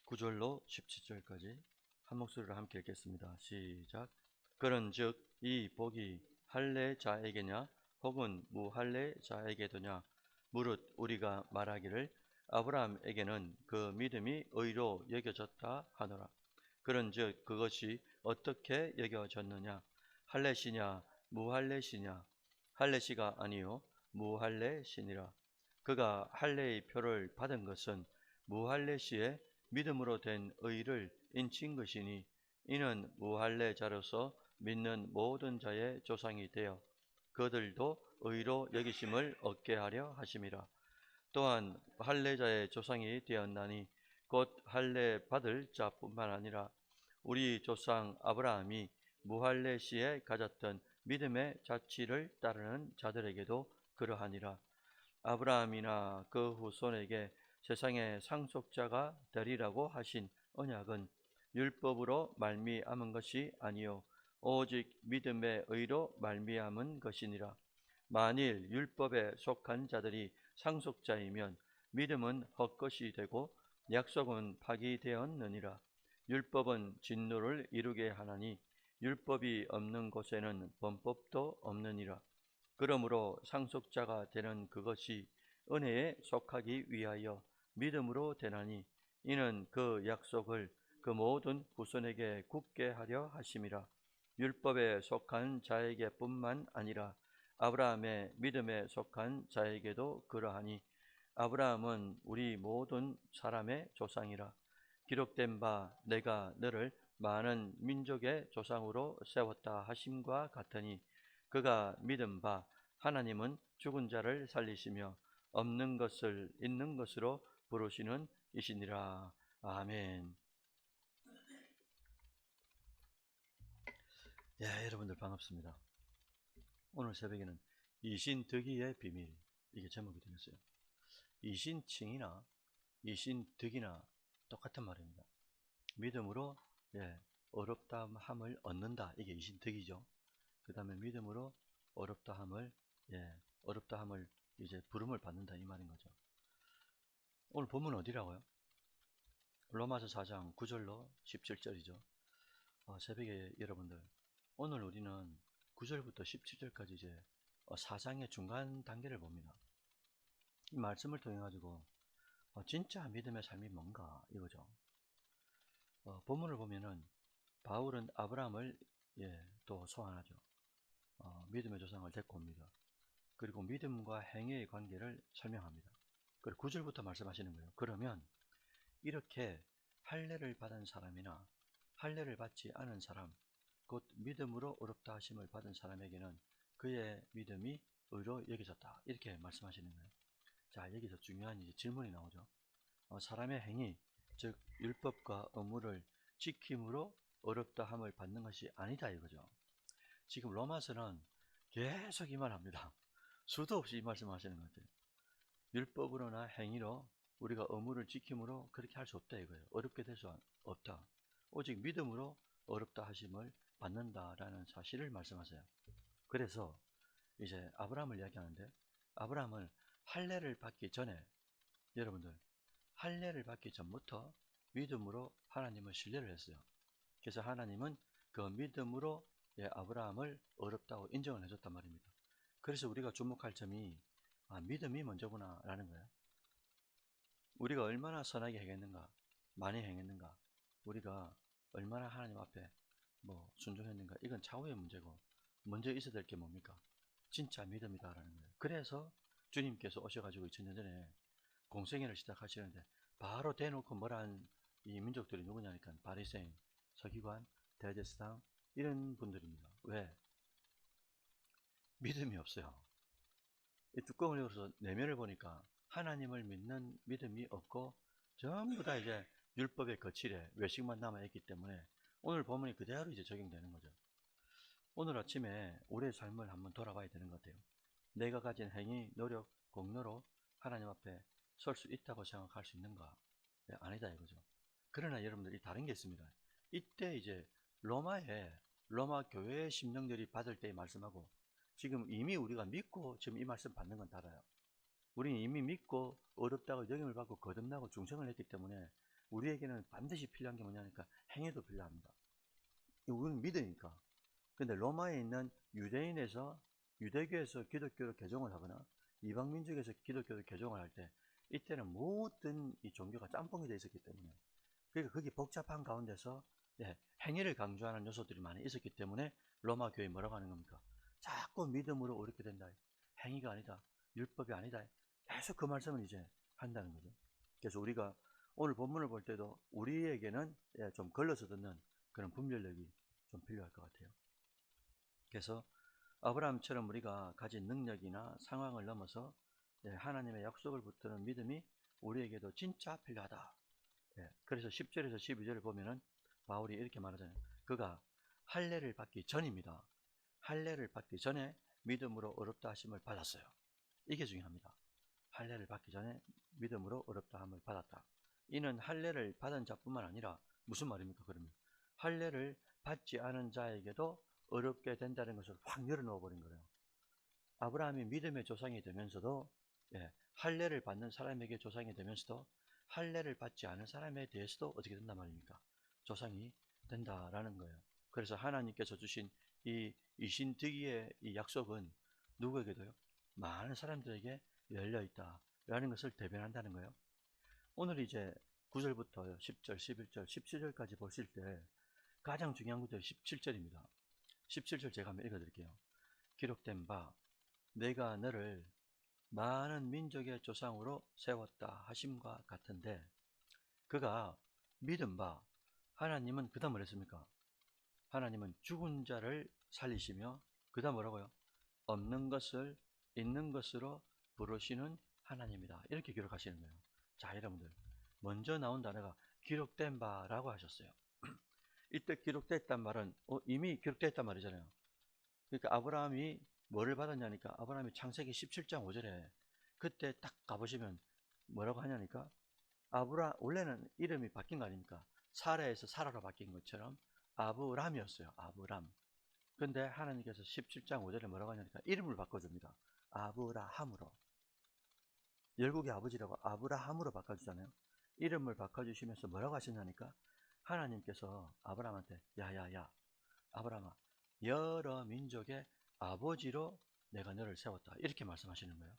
9절로 17절까지 한 목소리로 함께 읽겠습니다. 시작. 그런즉 이 복이 할례자에게냐 혹은 무할례자에게도냐 무릇 우리가 말하기를 아브라함에게는 그 믿음이 의로 여겨졌다 하노라. 그런즉 그것이 어떻게 여겨졌느냐? 할례시냐 무할례시냐? 할례시가 아니요 무할례시니라. 그가 할례의 표를 받은 것은 무할례시의 믿음으로 된 의를 인친 것이니 이는 무할례자로서 믿는 모든 자의 조상이 되어 그들도 의로 여기심을 얻게 하려 하심이라. 또한 할례자의 조상이 되었나니 곧 할례 받을 자뿐만 아니라 우리 조상 아브라함이 무할례 시에 가졌던 믿음의 자취를 따르는 자들에게도 그러하니라. 아브라함이나 그 후손에게 세상의 상속자가 되리라고 하신 언약은 율법으로 말미암은 것이 아니요 오직 믿음의 의로 말미암은 것이니라. 만일 율법에 속한 자들이 상속자이면 믿음은 헛것이 되고 약속은 파기되었느니라. 율법은 진노를 이루게 하나니 율법이 없는 곳에는 범법도 없느니라. 그러므로 상속자가 되는 그것이 은혜에 속하기 위하여 믿음으로 되나니 이는 그 약속을 그 모든 후손에게 굳게 하려 하심이라. 율법에 속한 자에게 뿐만 아니라 아브라함의 믿음에 속한 자에게도 그러하니 아브라함은 우리 모든 사람의 조상이라. 기록된 바 내가 너를 많은 민족의 조상으로 세웠다 하심과 같으니 그가 믿은 바 하나님은 죽은 자를 살리시며 없는 것을 있는 것으로 부르시는 이시니라. 아멘. 예, 여러분들 반갑습니다. 오늘 새벽에는 이신득이의 비밀, 이게 제목이 되겠어요. 이신칭이나 이신득이나 똑같은 말입니다. 믿음으로 어렵다함을 얻는다, 이게 이신득이죠. 그 다음에 믿음으로 어렵다함을 이제 부름을 받는다, 이 말인 거죠. 오늘 본문 어디라고요? 로마서 4장 9절로 17절이죠. 새벽에 여러분들, 오늘 우리는 9절부터 17절까지 이제 4장의 중간 단계를 봅니다. 이 말씀을 통해 가지고 진짜 믿음의 삶이 뭔가 이거죠. 본문을 보면은 바울은 아브라함을 또 소환하죠. 믿음의 조상을 데리고 옵니다. 그리고 믿음과 행위의 관계를 설명합니다. 그리고 9절부터 말씀하시는 거예요. 그러면 이렇게 할례를 받은 사람이나 할례를 받지 않은 사람, 곧 믿음으로 어렵다 하심을 받은 사람에게는 그의 믿음이 의로 여겨졌다, 이렇게 말씀하시는 거예요. 자, 여기서 중요한 이제 질문이 나오죠. 사람의 행위, 즉 율법과 의무를 지킴으로 어렵다 함을 받는 것이 아니다, 이거죠. 지금 로마서는 계속 이 말 합니다. 수도 없이 이 말씀 하시는 것 같아요. 율법으로나 행위로 우리가 의무를 지킴으로 그렇게 할 수 없다, 이거예요. 어렵게 될 수 없다. 오직 믿음으로 어렵다 하심을 받는다라는 사실을 말씀하세요. 그래서 이제 아브라함을 이야기하는데, 아브라함은 할례를 받기 전에, 여러분들 할례를 받기 전부터 믿음으로 하나님을 신뢰를 했어요. 그래서 하나님은 그 믿음으로 아브라함을 어렵다고 인정을 해줬단 말입니다. 그래서 우리가 주목할 점이 믿음이 먼저구나 라는 거예요. 우리가 얼마나 선하게 행했는가, 많이 행했는가, 우리가 얼마나 하나님 앞에 순종했는가, 이건 차후의 문제고 먼저 있어야 될 게 뭡니까? 진짜 믿음이다라는 거예요. 그래서 주님께서 오셔가지고 2000년 전에 공생애를 시작하시는데 바로 대놓고 뭐라는 이 민족들이 누구냐니까 바리새인, 서기관, 대제사장 이런 분들입니다. 왜? 믿음이 없어요. 이 뚜껑을 열어서 내면을 보니까 하나님을 믿는 믿음이 없고 전부 다 이제 율법의 거칠에 외식만 남아있기 때문에 오늘 본문이 그대로 이제 적용되는 거죠. 오늘 아침에 우리의 삶을 한번 돌아봐야 되는 것 같아요. 내가 가진 행위, 노력, 공로로 하나님 앞에 설 수 있다고 생각할 수 있는가? 아니다, 이거죠. 그러나 여러분들이 다른 게 있습니다. 이때 이제 로마 교회의 심령들이 받을 때의 말씀하고 지금 이미 우리가 믿고 지금 이 말씀 받는 건 달라요. 우리는 이미 믿고 어렵다고 영임을 받고 거듭나고 중생을 했기 때문에 우리에게는 반드시 필요한 게 뭐냐니까 행위도 필요합니다. 우리는 믿으니까. 근데 로마에 있는 유대교에서 기독교로 개종을 하거나 이방 민족에서 기독교로 개종을 할 때 이때는 모든 이 종교가 짬뽕이 되어 있었기 때문에, 그러니까 그게 복잡한 가운데서 행위를 강조하는 요소들이 많이 있었기 때문에 로마 교회 뭐라고 하는 겁니까? 자꾸 믿음으로 옳게 된다. 행위가 아니다. 율법이 아니다. 계속 그 말씀을 이제 한다는 거죠. 그래서 우리가 오늘 본문을 볼 때도 우리에게는 좀 걸러서 듣는 그런 분별력이 좀 필요할 것 같아요. 그래서 아브라함처럼 우리가 가진 능력이나 상황을 넘어서 하나님의 약속을 붙드는 믿음이 우리에게도 진짜 필요하다. 그래서 10절에서 12절을 보면은 바울이 이렇게 말하잖아요. 그가 할례를 받기 전입니다. 할례를 받기 전에 믿음으로 어렵다 하심을 받았어요. 이게 중요합니다. 할례를 받기 전에 믿음으로 어렵다 함을 받았다. 이는 할례를 받은 자뿐만 아니라 무슨 말입니까? 그러면 할례를 받지 않은 자에게도 어렵게 된다는 것을 확 열어놓아 버린 거예요. 아브라함이 믿음의 조상이 되면서도 할례를 받는 사람에게 조상이 되면서도 할례를 받지 않은 사람에 대해서도 어떻게 된단 말입니까? 조상이 된다라는 거예요. 그래서 하나님께서 주신 이 이신득이의 이 약속은 누구에게도요? 많은 사람들에게 열려 있다라는 것을 대변한다는 거예요. 오늘 이제 9절부터 10절, 11절, 17절까지 보실 때 가장 중요한 구절이 17절입니다. 17절 제가 한번 읽어드릴게요. 기록된 바 내가 너를 많은 민족의 조상으로 세웠다 하심과 같은데, 그가 믿은 바 하나님은 그다음 뭘 했습니까? 하나님은 죽은 자를 살리시며 그다음 뭐라고요? 없는 것을 있는 것으로 부르시는 하나님이다. 이렇게 기록하시는 거예요. 자, 여러분들 먼저 나온 단어가 기록된 바라고 하셨어요. 이때 기록됐단 말은 이미 기록됐단 말이잖아요. 그러니까 아브라함이 뭐를 받았냐니까, 아브라함이 창세기 17장 5절에 그때 딱 가보시면 뭐라고 하냐니까, 원래는 이름이 바뀐 거 아닙니까? 사라에서 사라로 바뀐 것처럼 아브람이었어요. 아브람. 근데 하나님께서 17장 5절에 뭐라고 하냐니까 이름을 바꿔줍니다. 아브라함으로. 열국의 아버지라고 아브라함으로 바꿔주잖아요. 이름을 바꿔주시면서 뭐라고 하시냐니까, 하나님께서 아브라함한테 야야야 아브라함아, 여러 민족의 아버지로 내가 너를 세웠다. 이렇게 말씀하시는 거예요.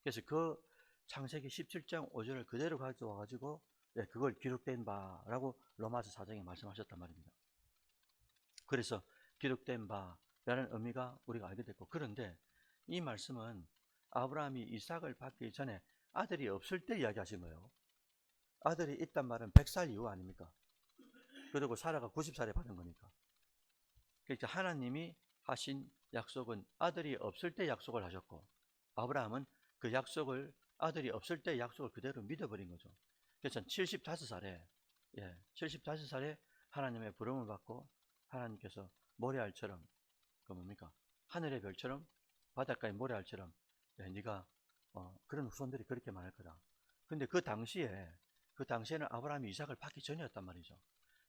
그래서 그 창세기 17장 5절을 그대로 가져와 가지고 그걸 기록된 바라고 로마서 4장에 말씀하셨단 말입니다. 그래서 기록된 바라는 의미가 우리가 알게 됐고, 그런데 이 말씀은 아브라함이 이삭을 받기 전에 아들이 없을 때 이야기하신 거예요. 아들이 있단 말은 100살 이후 아닙니까? 그리고 사라가 90살에 받은 거니까. 그러니까 하나님이 하신 약속은 아들이 없을 때 약속을 하셨고, 아브라함은 그 약속을 아들이 없을 때 약속을 그대로 믿어버린 거죠. 그래서 75살에 75살에 하나님의 부름을 받고 하나님께서 모래알처럼, 그 뭡니까? 하늘의 별처럼 바닷가의 모래알처럼 네가 그런 후손들이 그렇게 많을 거다. 근데 그 당시에는 아브라함이 이삭을 받기 전이었단 말이죠.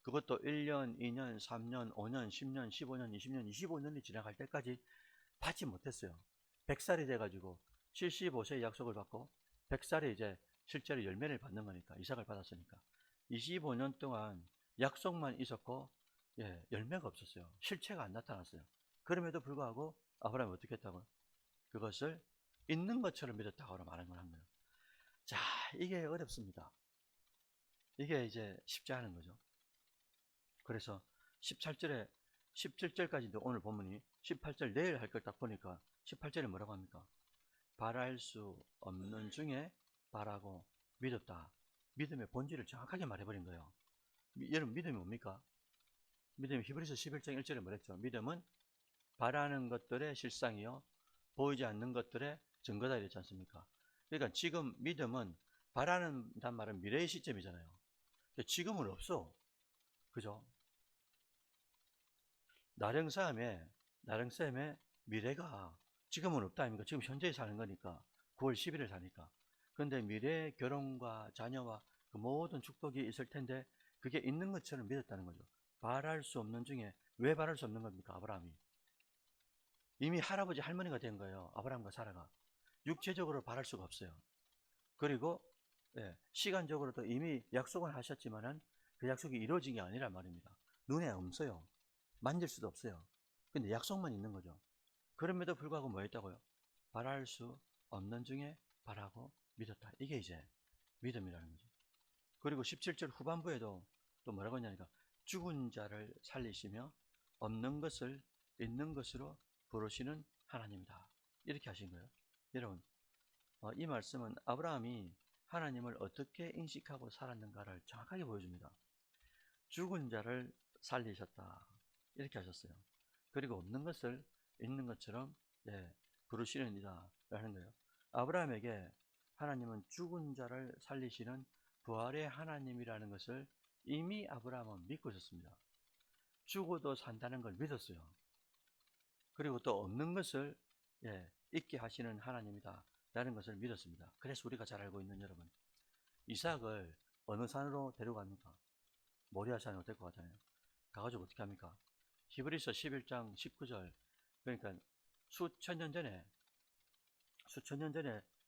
그것도 1년, 2년, 3년, 5년, 10년, 15년, 20년, 25년이 지나갈 때까지 받지 못했어요. 100살이 돼가지고 75세의 약속을 받고 100살에 이제 실제로 열매를 받는 거니까, 이삭을 받았으니까 25년 동안 약속만 있었고 열매가 없었어요. 실체가 안 나타났어요. 그럼에도 불구하고 아브라함이 어떻게 했다고요? 그것을 있는 것처럼 믿었다고 말한 걸 한 거예요. 자, 이게 어렵습니다. 이게 이제 쉽지 않은 거죠. 그래서 17절까지도 오늘 본문이 18절 내일 할 걸 딱 보니까 18절에 뭐라고 합니까? 바랄 수 없는 중에 바라고 믿었다. 믿음의 본질을 정확하게 말해버린 거예요. 여러분, 믿음이 뭡니까? 믿음이 히브리서 11장 1절에 뭐랬죠? 믿음은 바라는 것들의 실상이요 보이지 않는 것들의 증거다 이랬지 않습니까? 그러니까 지금 믿음은 바라는단 말은 미래의 시점이잖아요. 지금은 없어. 그죠? 나령싸움의 미래가 지금은 없다 아닙니까? 지금 현재에 사는 거니까. 9월 10일을 사니까. 그런데 미래의 결혼과 자녀와 그 모든 축복이 있을 텐데 그게 있는 것처럼 믿었다는 거죠. 바랄 수 없는 중에 왜 바랄 수 없는 겁니까? 아브라함이 이미 할아버지 할머니가 된 거예요. 아브라함과 사라가 육체적으로 바랄 수가 없어요. 그리고 시간적으로도 이미 약속을 하셨지만은 그 약속이 이루어진 게 아니란 말입니다. 눈에 없어요. 만질 수도 없어요. 근데 약속만 있는 거죠. 그럼에도 불구하고 뭐 했다고요? 바랄 수 없는 중에 바라고 믿었다. 이게 이제 믿음이라는 거죠. 그리고 17절 후반부에도 또 뭐라고 했냐니까 죽은 자를 살리시며 없는 것을 있는 것으로 부르시는 하나님이다. 이렇게 하신 거예요. 여러분, 이 말씀은 아브라함이 하나님을 어떻게 인식하고 살았는가를 정확하게 보여줍니다. 죽은 자를 살리셨다. 이렇게 하셨어요. 그리고 없는 것을 있는 것처럼 부르시는 이다 라는 거예요. 아브라함에게 하나님은 죽은 자를 살리시는 부활의 하나님이라는 것을 이미 아브라함은 믿고 있었습니다. 죽어도 산다는 걸 믿었어요. 그리고 또 없는 것을 있게 하시는 하나님이다 라는 것을 믿었습니다. 그래서 우리가 잘 알고 있는 여러분, 이삭을 어느 산으로 데려갑니까? 모리아 산으로 데리고 가잖아요. 가가지고 어떻게 합니까? 히브리서 11장 19절, 그러니까 수천 년 전에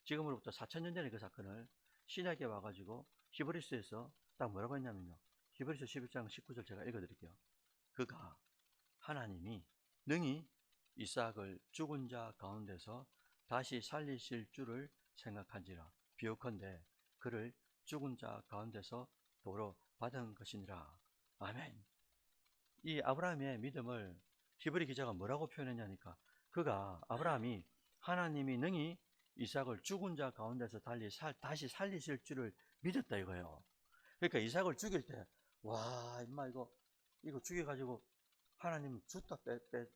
지금으로부터 4,000년 전에 그 사건을 신약에 와가지고 히브리서에서 딱 뭐라고 했냐면요. 히브리서 11장 19절 제가 읽어드릴게요. 그가 하나님이 능히 이삭을 죽은 자 가운데서 다시 살리실 줄을 생각한지라. 비옥컨대 그를 죽은 자 가운데서 도로 받은 것이니라. 아멘. 이 아브라함의 믿음을 히브리 기자가 뭐라고 표현했냐니까 그가 아브라함이 하나님이 능히 이삭을 죽은 자 가운데서 다시 살리실 줄을 믿었다 이거예요. 그러니까 이삭을 죽일 때 와 임마 이거 죽여가지고 하나님 줬다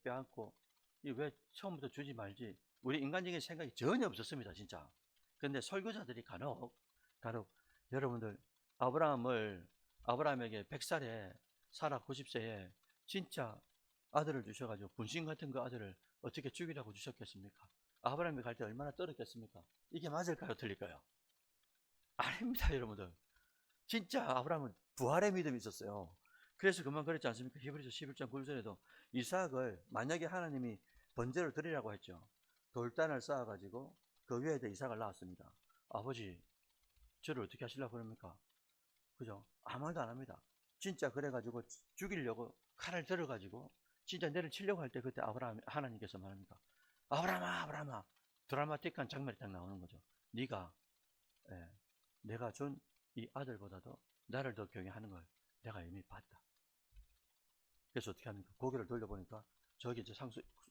빼앗고 이 왜 처음부터 주지 말지 우리 인간적인 생각이 전혀 없었습니다 진짜. 근데 설교자들이 간혹 여러분들 아브라함에게 100살에 사라 90세에 진짜 아들을 주셔가지고 분신 같은 그 아들을 어떻게 죽이라고 주셨겠습니까? 아브라함이 갈 때 얼마나 떨었겠습니까? 이게 맞을까요? 틀릴까요? 아닙니다 여러분들. 진짜 아브라함은 부활의 믿음이 있었어요. 그래서 그만 그랬지 않습니까? 히브리서 11장 9절에도 이삭을 만약에 하나님이 번제를 드리라고 했죠. 돌단을 쌓아가지고 그 위에다 이삭을 낳았습니다. 아버지 저를 어떻게 하시려고 그럽니까? 그죠? 아무 말도 안 합니다. 진짜 그래가지고 죽이려고 칼을 들어가지고 진짜 내를 치려고 할 때 그때 하나님께서 말합니까? 아브라함아 드라마틱한 장면이 딱 나오는 거죠. 네가 내가 준 이 아들보다도 나를 더 경외하는 걸 내가 이미 봤다. 그래서 어떻게 합니까? 고개를 돌려보니까 저기 저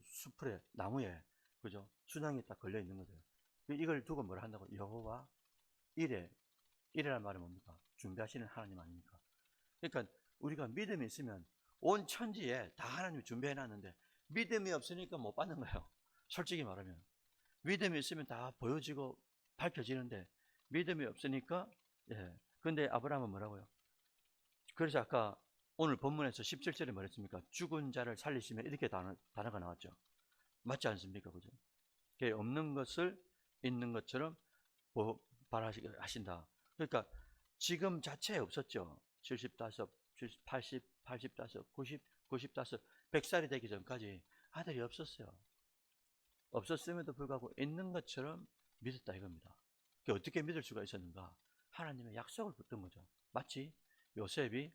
수풀에 나무에 그죠? 순양이 딱 걸려 있는 거죠. 이걸 두고 뭘 한다고? 여호와 이래란 말은 뭡니까? 준비하시는 하나님 아닙니까? 그러니까 우리가 믿음이 있으면 온 천지에 다 하나님이 준비해 놨는데 믿음이 없으니까 못 받는 거예요. 솔직히 말하면 믿음이 있으면 다 보여지고 밝혀지는데 믿음이 없으니까 근데 아브라함은 뭐라고요? 그래서 아까 오늘 본문에서 17절에 말했습니까? 죽은 자를 살리시면 이렇게 단어가 나왔죠. 맞지 않습니까? 그죠? 없는 것을 있는 것처럼 바라신다. 그러니까 지금 자체에 없었죠. 75, 80, 85, 90, 95, 100살이 되기 전까지 아들이 없었어요. 없었음에도 불구하고 있는 것처럼 믿었다 이겁니다. 어떻게 믿을 수가 있었는가? 하나님의 약속을 붙든 거죠. 마치 요셉이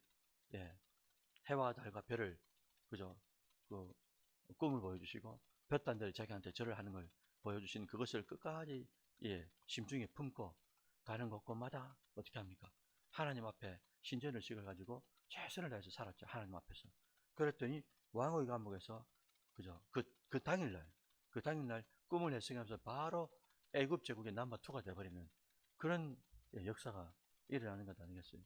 해와 달과 별을 그죠? 그 꿈을 보여주시고 볕단들이 자기한테 절을 하는 걸 보여주신 그것을 끝까지 심중에 품고 가는 곳곳마다 어떻게 합니까? 하나님 앞에 신전의식을 가지고 최선을 다해서 살았죠. 하나님 앞에서. 그랬더니 왕의 감옥에서 그죠? 그 당일날 꿈을 해석하면서 바로 애굽 제국의 넘버 2가 되어버리는 그런 역사가 일어나는 것 아니겠어요?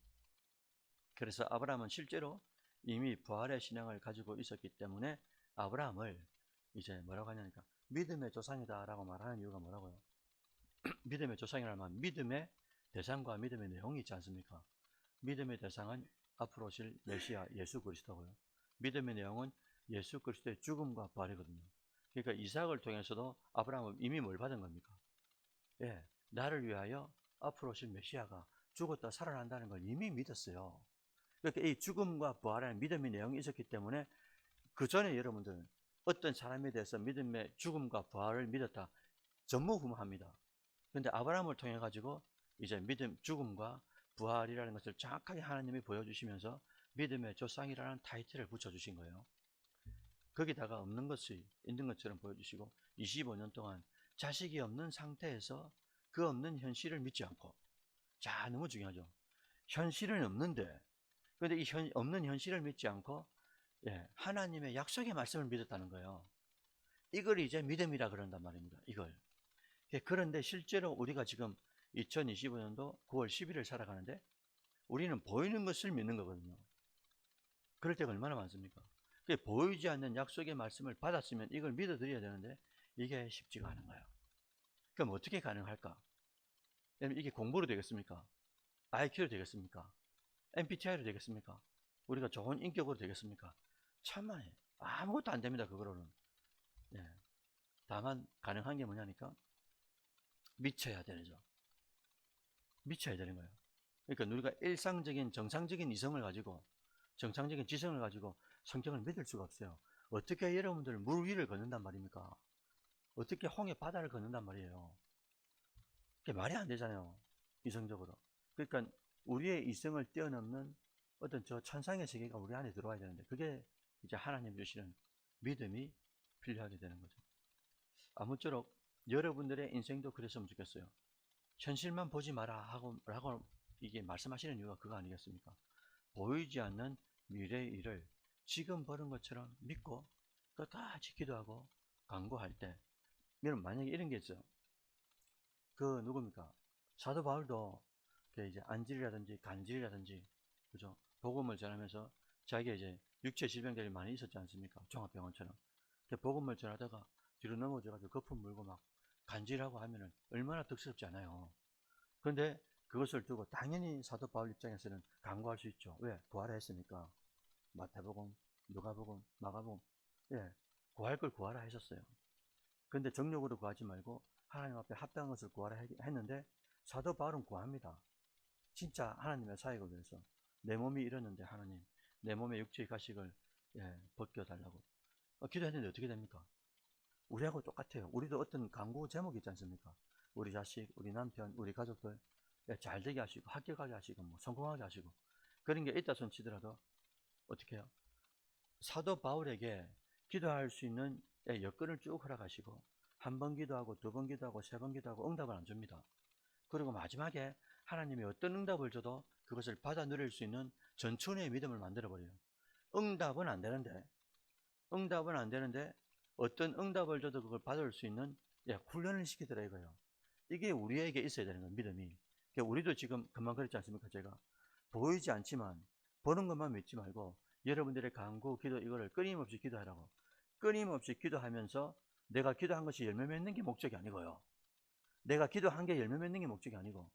그래서 아브라함은 실제로 이미 부활의 신앙을 가지고 있었기 때문에 아브라함을 이제 뭐라고 하냐니까 믿음의 조상이다 라고 말하는 이유가 뭐라고요? 믿음의 조상이라는 말, 믿음의 대상과 믿음의 내용이 있지 않습니까? 믿음의 대상은 앞으로 오실 메시아 예수 그리스도고요. 믿음의 내용은 예수 그리스도의 죽음과 부활이거든요. 그러니까 이삭을 통해서도 아브라함은 이미 뭘 받은 겁니까? 나를 위하여 앞으로 오실 메시아가 죽었다 살아난다는 걸 이미 믿었어요. 그러니까 이 죽음과 부활의 믿음의 내용이 있었기 때문에 그 전에 여러분들 어떤 사람에 대해서 믿음의 죽음과 부활을 믿었다 전무후무합니다. 그런데 아브라함을 통해 가지고 이제 믿음, 죽음과 부활이라는 것을 정확하게 하나님이 보여주시면서 믿음의 조상이라는 타이틀을 붙여주신 거예요. 거기다가 없는 것이 있는 것처럼 보여주시고 25년 동안 자식이 없는 상태에서 그 없는 현실을 믿지 않고, 자, 너무 중요하죠. 현실은 없는데, 그런데 이 없는 현실을 믿지 않고 하나님의 약속의 말씀을 믿었다는 거예요. 이걸 이제 믿음이라 그런단 말입니다. 이걸. 그런데 실제로 우리가 지금 2025년도 9월 11일 살아가는데 우리는 보이는 것을 믿는 거거든요. 그럴 때가 얼마나 많습니까? 보이지 않는 약속의 말씀을 받았으면 이걸 믿어드려야 되는데 이게 쉽지가 않은 거예요. 그럼 어떻게 가능할까? 이게 공부로 되겠습니까? IQ로 되겠습니까? MBTI로 되겠습니까? 우리가 좋은 인격으로 되겠습니까? 참만해. 아무것도 안 됩니다. 그거로는. 다만 가능한 게 뭐냐니까 미쳐야 되죠. 미쳐야 되는 거예요. 그러니까 우리가 일상적인 정상적인 이성을 가지고 정상적인 지성을 가지고 성경을 믿을 수가 없어요. 어떻게 여러분들 물 위를 걷는단 말입니까? 어떻게 홍해 바다를 걷는단 말이에요. 그게 말이 안 되잖아요. 이성적으로. 그러니까 우리의 이성을 뛰어넘는 어떤 저 천상의 세계가 우리 안에 들어와야 되는데 그게 이제 하나님 주시는 믿음이 필요하게 되는 거죠. 아무쪼록 여러분들의 인생도 그랬으면 좋겠어요. 현실만 보지 마라 라고 이게 말씀하시는 이유가 그거 아니겠습니까? 보이지 않는 미래의 일을 지금 보는 것처럼 믿고 끝까지 기도하고 간구할 때, 여러분 만약에 이런 게 있어요. 그 누굽니까? 사도 바울도 이제 안질이라든지 간질이라든지 그죠? 복음을 전하면서 자기가 이제 육체 질병들이 많이 있었지 않습니까? 종합병원처럼. 복음을 전하다가 뒤로 넘어져가지고 거품 물고 막 간질하고 하면은 얼마나 득스럽지 않아요. 그런데 그것을 두고 당연히 사도 바울 입장에서는 간구할 수 있죠. 왜? 부활했으니까. 마태복음, 누가복음, 마가복음, 구할 걸 구하라 하셨어요. 그런데 정욕으로 구하지 말고 하나님 앞에 합당한 것을 구하라 했는데 사도 바울은 구합니다. 진짜 하나님의 사역을 위해서. 내 몸이 이러는데 하나님, 내 몸의 육체의 가식을 벗겨달라고 기도했는데 어떻게 됩니까? 우리하고 똑같아요. 우리도 어떤 간구 제목이 있지 않습니까? 우리 자식, 우리 남편, 우리 가족들 잘 되게 하시고 합격하게 하시고 뭐 성공하게 하시고 그런 게 있다 손 치더라도 어떻게 해요? 사도 바울에게 기도할 수 있는 여건을 쭉 허락하시고 한 번 기도하고 두 번 기도하고 세 번 기도하고 응답을 안 줍니다. 그리고 마지막에 하나님이 어떤 응답을 줘도 그것을 받아 누릴 수 있는 전천후의 믿음을 만들어 버려요. 응답은 안 되는데 어떤 응답을 줘도 그걸 받을 수 있는 훈련을 시키더라 이거예요. 이게 우리에게 있어야 되는 거예요. 믿음이. 우리도 지금 금방 그랬지 않습니까? 제가 보이지 않지만 보는 것만 믿지 말고 여러분들의 간구, 기도 이거를 끊임없이 기도하라고. 끊임없이 기도하면서 내가 기도한 것이 열매 맺는 게 목적이 아니고요. 내가 기도한 게 열매 맺는 게 목적이 아니고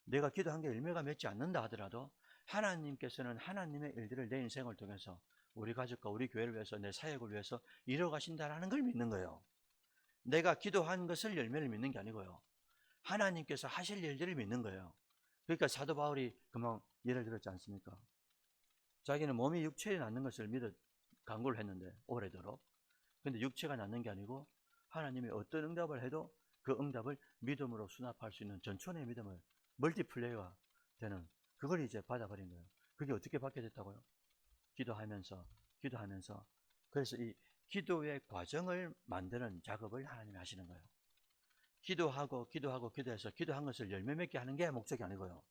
내가 기도한 게 열매가 맺지 않는다 하더라도 하나님께서는 하나님의 일들을 내 인생을 통해서 우리 가족과 우리 교회를 위해서 내 사역을 위해서 이뤄 가신다라는 걸 믿는 거예요. 내가 기도한 것을 열매를 믿는 게 아니고요. 하나님께서 하실 일들을 믿는 거예요. 그러니까 사도 바울이 금방 예를 들었지 않습니까? 자기는 몸이 육체에 낫는 것을 믿어 간구를 했는데 오래도록. 근데 육체가 낫는 게 아니고 하나님이 어떤 응답을 해도 그 응답을 믿음으로 수납할 수 있는 전천의 믿음을 멀티플레이가 되는 그걸 이제 받아버린 거예요. 그게 어떻게 받게 됐다고요? 기도하면서 그래서 이 기도의 과정을 만드는 작업을 하나님이 하시는 거예요. 기도해서 기도한 것을 열매 맺게 하는 게 목적이 아니고요.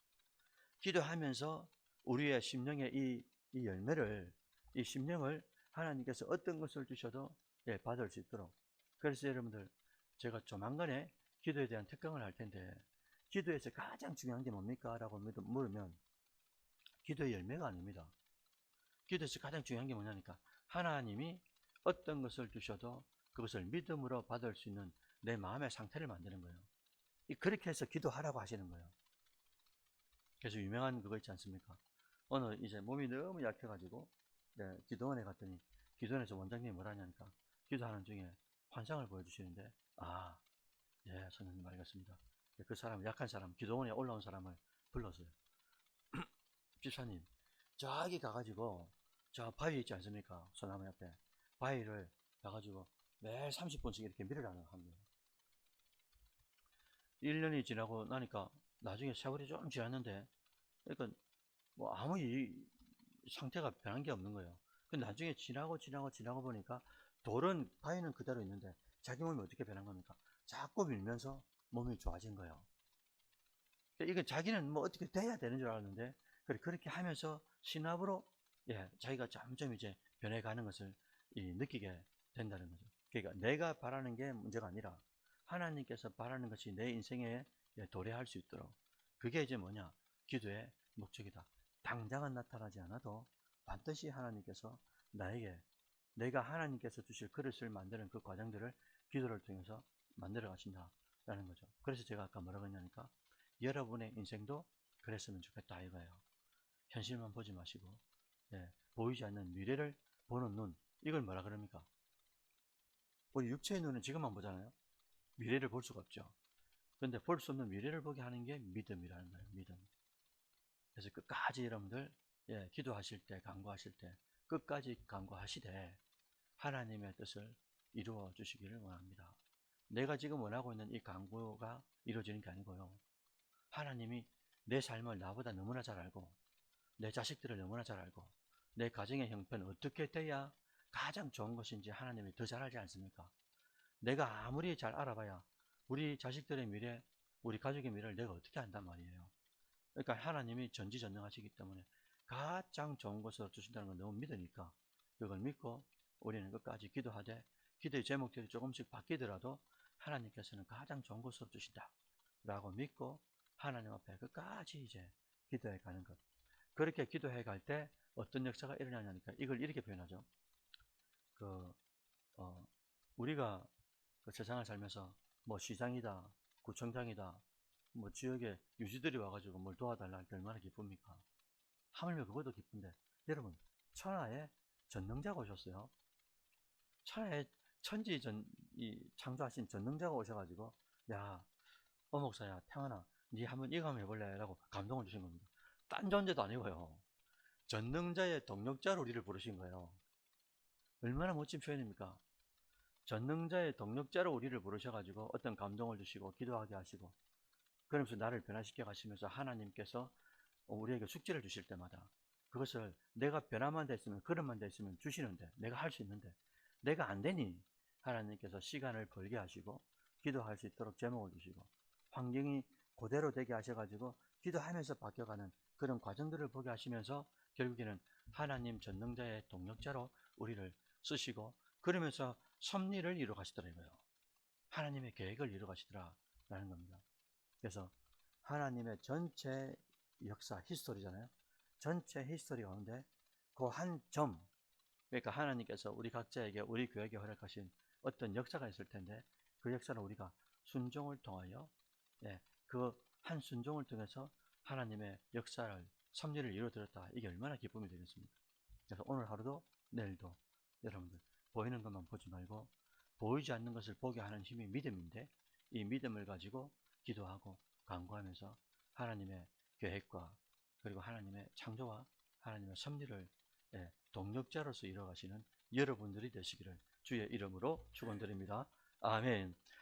기도하면서 우리의 심령의 이 열매를, 이 심령을 하나님께서 어떤 것을 주셔도 받을 수 있도록. 그래서 여러분들, 제가 조만간에 기도에 대한 특강을 할 텐데, 기도에서 가장 중요한 게 뭡니까? 라고 물으면, 기도의 열매가 아닙니다. 기도에서 가장 중요한 게 뭐냐니까, 하나님이 어떤 것을 주셔도 그것을 믿음으로 받을 수 있는 내 마음의 상태를 만드는 거예요. 그렇게 해서 기도하라고 하시는 거예요. 그래서 유명한 그거 있지 않습니까? 오늘 이제 몸이 너무 약해가지고 기도원에 갔더니 기도원에서 원장님이 뭐라 하냐니까 기도하는 중에 환상을 보여주시는데 선생님 알겠습니다. 그 사람, 약한 사람, 기도원에 올라온 사람을 불렀어요. 집사님, 저기 가가지고 저 바위 있지 않습니까? 소나무 옆에 바위를 가가지고 매일 30분씩 이렇게 밀으라는 거예요. 1년이 지나고 나니까 나중에 세월이 좀 지났는데, 그러니까 뭐 아무 상태가 변한 게 없는 거예요. 근데 나중에 지나고 보니까 돌은, 바위는 그대로 있는데 자기 몸이 어떻게 변한 겁니까? 자꾸 밀면서 몸이 좋아진 거예요. 이게 자기는 뭐 어떻게 돼야 되는 줄 알았는데, 그렇게 하면서 신압으로, 자기가 점점 이제 변해가는 것을 느끼게 된다는 거죠. 그러니까 내가 바라는 게 문제가 아니라 하나님께서 바라는 것이 내 인생에 도래할 수 있도록, 그게 이제 뭐냐? 기도의 목적이다. 당장은 나타나지 않아도 반드시 하나님께서 나에게, 내가 하나님께서 주실 그릇을 만드는 그 과정들을 기도를 통해서 만들어 가신다라는 거죠. 그래서 제가 아까 뭐라고 했냐니까, 여러분의 인생도 그랬으면 좋겠다 이거예요. 현실만 보지 마시고, 보이지 않는 미래를 보는 눈, 이걸 뭐라 그럽니까? 우리 육체의 눈은 지금만 보잖아요. 미래를 볼 수가 없죠. 그런데 볼 수 없는 미래를 보게 하는 게 믿음이라는 거예요. 믿음. 그래서 끝까지 여러분들, 기도하실 때, 간구하실 때 끝까지 간구하시되 하나님의 뜻을 이루어 주시기를 원합니다. 내가 지금 원하고 있는 이 간구가 이루어지는 게 아니고요, 하나님이 내 삶을 나보다 너무나 잘 알고, 내 자식들을 너무나 잘 알고, 내 가정의 형편은 어떻게 돼야 가장 좋은 것인지 하나님이 더 잘 알지 않습니까? 내가 아무리 잘 알아봐야 우리 자식들의 미래, 우리 가족의 미래를 내가 어떻게 안단 말이에요. 그러니까 하나님이 전지전능하시기 때문에 가장 좋은 것을 주신다는 걸 너무 믿으니까, 그걸 믿고 우리는 끝까지 기도하되, 기도의 제목들이 조금씩 바뀌더라도 하나님께서는 가장 좋은 것을 주신다 라고 믿고 하나님 앞에 끝까지 이제 기도해 가는 것. 그렇게 기도해 갈 때 어떤 역사가 일어나냐니까, 이걸 이렇게 표현하죠. 그, 우리가 그 세상을 살면서 뭐 시장이다, 구청장이다, 뭐 지역에 유지들이 와가지고 뭘 도와달라 할 때 얼마나 기쁩니까? 하물며 그것도 기쁜데, 여러분, 천하에 전능자가 오셨어요. 천하에 창조하신 전능자가 오셔가지고, 야, 목사야, 태환아, 니 한번 이거 한번 해볼래? 라고 감동을 주신 겁니다. 딴 존재도 아니고요, 전능자의 동력자로 우리를 부르신 거예요. 얼마나 멋진 표현입니까? 전능자의 동력자로 우리를 부르셔가지고 어떤 감동을 주시고 기도하게 하시고, 그러면서 나를 변화시켜 가시면서 하나님께서 우리에게 숙제를 주실 때마다 그것을 내가 변화만 됐으면, 그릇만 됐으면 주시는데, 내가 할 수 있는데 내가 안 되니 하나님께서 시간을 벌게 하시고 기도할 수 있도록 제목을 주시고 환경이 그대로 되게 하셔가지고 기도하면서 바뀌어가는 그런 과정들을 보게 하시면서 결국에는 하나님 전능자의 동력자로 우리를 쓰시고, 그러면서 섭리를 이루어 가시더라고요. 하나님의 계획을 이루어 가시더라라는 겁니다. 그래서 하나님의 전체 역사, 히스토리잖아요. 전체 히스토리 가운데 그 한 점, 그러니까 하나님께서 우리 각자에게, 우리 교회에게 허락하신 어떤 역사가 있을 텐데, 그 역사를 우리가 순종을 통하여, 그 한 순종을 통해서 하나님의 역사를, 섭리를 이루어드렸다. 이게 얼마나 기쁨이 되겠습니까? 그래서 오늘 하루도 내일도 여러분들 보이는 것만 보지 말고 보이지 않는 것을 보게 하는 힘이 믿음인데, 이 믿음을 가지고 기도하고 간구하면서 하나님의 계획과, 그리고 하나님의 창조와 하나님의 섭리를 동력자로서 이뤄가시는 여러분들이 되시기를 주의 이름으로 축원드립니다. 아멘.